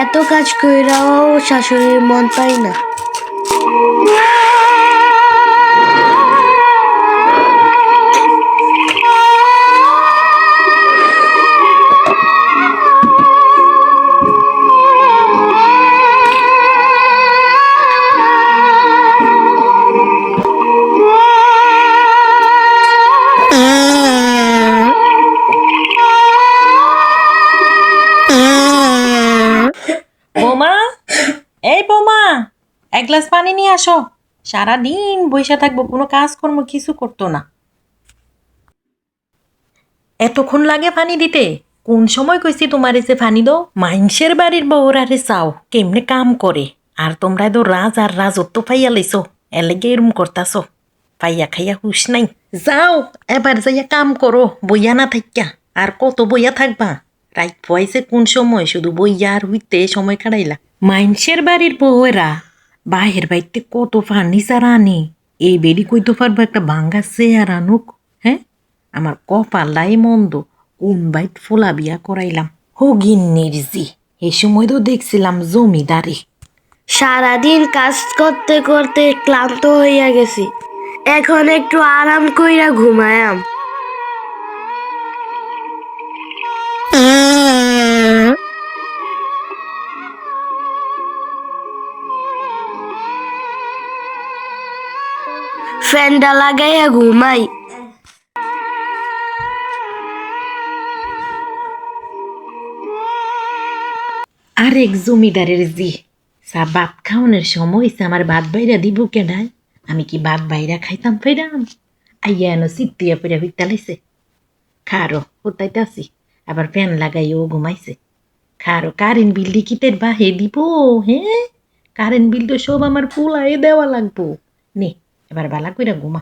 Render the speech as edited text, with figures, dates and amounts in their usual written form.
এত কাজ কইরাও শাশুড়ির মন পাই না। বৌমা, এই বৌমা, এক গ্লাস পানি নিয়ে আসো। সারাদিন বইসা থাকবো, কোনো কাজকর্ম কিছু করতো না। এতক্ষণ লাগে পানি দিতে? কোন সময় কইছি তোমারে যে পানি দাও? মাইনসের বাড়ির বউরারে চাও কেমনে কাম করে, আর তোমরা তো রাজ আর রাজত্ব পাইয়া লাইছো, এলেগে এরম করতাছো। পাইয়া খাইয়া হুশ নাই। যাও এবার যাইয়া কাম করো, বইয়া না থাইকা। আর কত বইয়া থাকবা? রাইত পয়সে কোন সময় শুধু বইয়া আর হইতে সময় কাটাইলা। মাইনসের বাড়ির বউয়েরা বাহের বাড়িতে কত ফার্নিচার আনে, এই বেরি কইতে পারবো একটা ভাঙ্গা চেয়ার আনুক? হ্যাঁ, আমার কপালাই মন্দ, কোন বাইট ফোলা বিয়া করাইলাম। হগিন্নির জি, এই সময় তো দেখছিলাম জমিদারি। সারাদিন কাজ করতে করতে ক্লান্ত হইয়া গেছি, এখন একটু আরাম কইরা ঘুমায়াম। ফ্যানটা লাগাইয়া ঘুমাই। আরেক জমিদারের জি, ভাত খাওয়ানোর সময় হইছে, আমার ভাত বাইরা দিব কেডায়? আমি কি ভাত বাইরা খাইতাম ফেরাম? আইয়া এনো সিটিয়া ফেরা হইতালাইছে। খারো কোথাইতাছি, আবার ফ্যান লাগাইও ঘুমাইছে। খারো কারেন্ট বিল লিখিতের বাহে দিব। হ্যাঁ, কারেন্ট বিল তো সব আমার পোলায় দেওয়া লাগবো। নে এবার বালা কইরা ঘুমা।